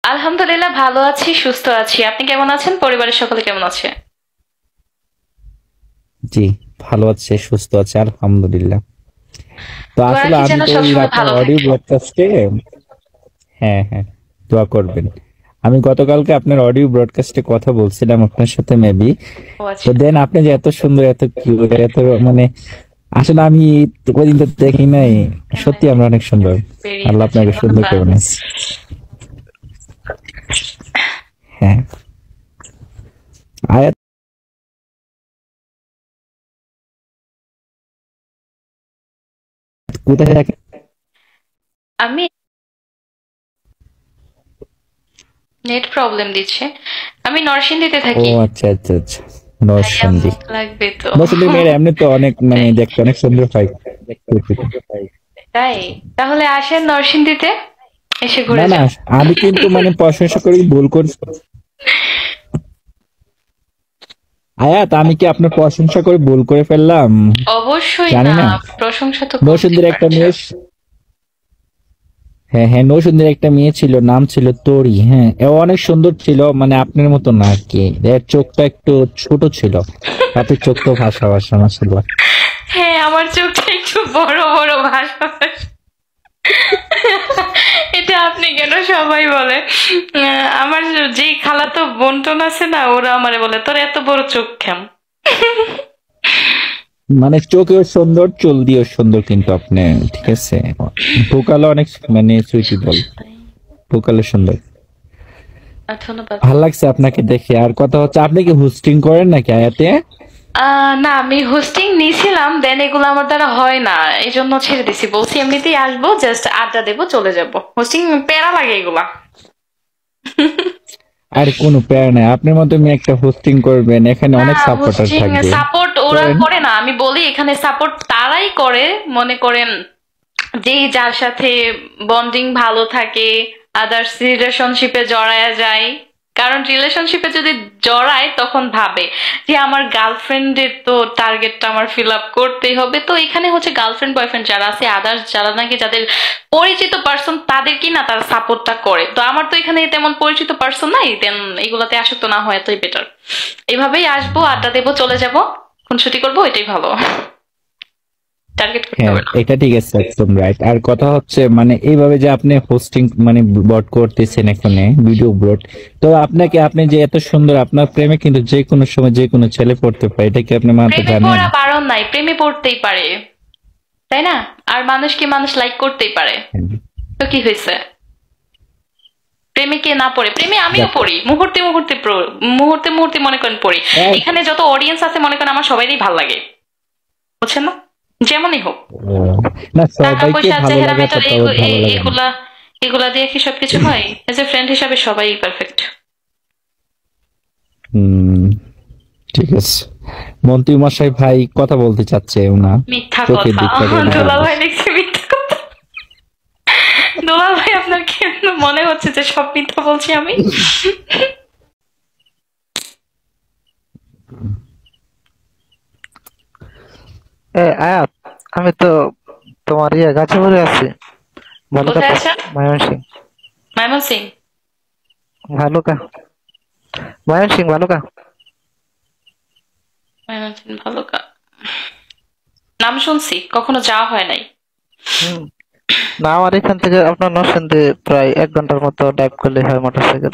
আলহামদুলিল্লাহ ভালো আছি, সুস্থ আছি। আপনি কেমন আছেন? পরিবারের সকলে কেমন আছে? জি, ভালো আছে, সুস্থ আছে, আলহামদুলিল্লাহ। তো দোয়া আসলে রাখি আমি যেন তো ওই সবসময় আপনার ভালো অডিও থাকে। ব্রডকাস্টে, হ্যাঁ হ্যাঁ, দোয়া করবেন। আমি গতকালকে আপনার অডিও ব্রডকাস্টে কথা বলছিলাম আপনার সাথে মেবি। ও তো আচ্ছা। দেন আপনি যে এত সুন্দর, এত কিউট, এত মানে আসলে আমি ওইদিন তো দেখি নাই। সত্যি আমরা অনেক সুন্দর। বেরিয়ে আল্লাহ গেছে, আপনাকে সুন্দর করে ধন্যবাদ। বানাইছে। হ্যাঁ। আয়াত, কোথায় থাকেন? আমি নেট প্রবলেম দিচ্ছে। আমি নরসিংদীতে ও থাকি। আচ্ছা আচ্ছা আচ্ছা, ভাইয়া নরসিংদী। মুখ লাগবে তো। নরসিংদীর মেয়েরা এমনি তো অনেক মানে তাই দেখতে অনেক সুন্দর হয়। তাই তাহলে আসেন নরসিংদীতে, এসে না ঘুরে না, যান। আমি কিন্তু মানে প্রশংসা করি ভুল করছি। আয়াত, আমি কি আপনার প্রশংসা করে ভুল করে ফেললাম? অবশ্যই জানি না, না। প্রশংসা তো করতে নৌসুন্দির একটা পারছেন। মেয়ে, হ্যাঁ হ্যাঁ, নৌসুন্দির একটা মেয়ে ছিল, নাম ছিল তরি। হ্যাঁ, ও অনেক সুন্দর ছিল, মানে আপনার মতো না আর কি। এর চোখটা একটু ছোট ছিল। আপনার চোখ তো ভাষা ভাষা মাসাল্লাহ। হ্যাঁ, আমার চোখটা একটু বড় বড় ভাষা। এটা আপনি কেন, সবাই বলে। আমার যেই খালাতো বোন আছে না, ওরা আমারে বলে তোর এত বড় চোখ কেন। মানে চোখেও সুন্দর, চুল দিয়েও সুন্দর, কিন্তু আপনি ঠিক আছে। ভোকালও অনেক মানে সুইটেবল, ভোকালও সুন্দর। ধন্যবাদ। ভাল লাগছে আপনাকে দেখে। আর কথা হচ্ছে, আপনি কি হোস্টিং করেন নাকি আয়াতে? না, আমি হোস্টিং নিয়েছিলাম, দেন এগুলো আমার দ্বারা হয় না, এই জন্য ছেড়ে দিছি। বলছি এমনিতেই আসবো, জাস্ট আড্ডা দেবো, চলে যাবো। হোস্টিং প্যারা লাগে এগুলা। আর কোনো প্যারা নাই, আপনার মতো মেয়ে একটা হোস্টিং করবেন, এখানে না, অনেক সাপোর্টার হোস্টিং থাকবে। সাপোর্ট ওরা করেন। করে না, আমি বলি এখানে সাপোর্ট তারাই করে, মনে করেন যেই যার সাথে বন্ডিং ভালো থাকে, আদার্স রিলেশনশিপে জড়ায়া যায়। কারণ রিলেশনশিপে যদি জড়ায় তখন ভাবে যে আমার গার্লফ্রেন্ডের তো টার্গেটটা আমার ফিল আপ করতেই হবে। তো এখানে হচ্ছে গার্লফ্রেন্ড বয়ফ্রেন্ড যারা আছে, আদার্স যারা নাকি যাদের পরিচিত পার্সন, তাদের কি না তারা সাপোর্টটা করে। তো আমার তো এখানে তেমন পরিচিত পার্সন নাই, দেন এগুলাতে আসক্ত না হয় এতই বেটার। এইভাবেই আসবো, আড্ডা দেবো, চলে যাবো, খুনসুটি করবো, এটাই ভালো। টার্গেট করতে হ্যাঁ, হবে না। এটা ঠিক আছে, একদম রাইট। আর কথা হচ্ছে মানে এইভাবে যে আপনি হোস্টিং মানে বট করতেছেন এখানে, ভিডিও বট। তো আপনাকে, আপনি যে এত সুন্দর, আপনার প্রেমে কিন্তু যে কোনো সময় যে কোনো ছেলে পড়তে পারে, এটা কি আপনি মানতে প্রেমে জানেন? পড়া বারণ নাই, প্রেমে পড়তেই পারে, তাই না? আর মানুষকে মানুষ লাইক করতেই পারে, তো কি হয়েছে? প্রেমে কে না পড়ে? প্রেমে আমিও যাক। পড়ি, মুহূর্তে মুহূর্তে মুহূর্তে মুহূর্তে মনে করেন পড়ি। এই, এখানে যত অডিয়েন্স আছে মনে করেন আমার সবাইই ভাল লাগে, বুঝছেন না? যেমনই হোক, না, টাকা সবাইকে পয়সা ভালো চেহারা লাগাটা মেটার তো আবার ভালো লাগে না। এগুলা এগুলা দিয়ে কি সবকিছু হয়? এজ এ ফ্রেন্ড হিসাবে সবাই পারফেক্ট। হুম, ঠিক আছে। মন্ত্রী মশাই ভাই কথা বলতে চাচ্ছে না, মিথ্যা চোখের কথা। দিক থেকে দুলাল নারাজ। ভাই দেখছি মিথ্যা কথা। দুলাল ভাই, আপনার কেন মনে হচ্ছে যে সব মিথ্যা বলছি আমি? আয়াত, আমি তো তোমার গাছে আছি। ভালুকা কোথায় তো, আছেন? ময়মনসিং। ময়মনসিং। ভালুকা, ময়মনসিং ভালুকা। ময়মনসিং ভালো নাম শুনছি, কখনো যাওয়া হয় নাই। হুম। না, আমার এখান থেকে আপনার নরসিংদী প্রায় 1 ঘন্টার মতো ড্রাইভ করলে হয় মোটরসাইকেল।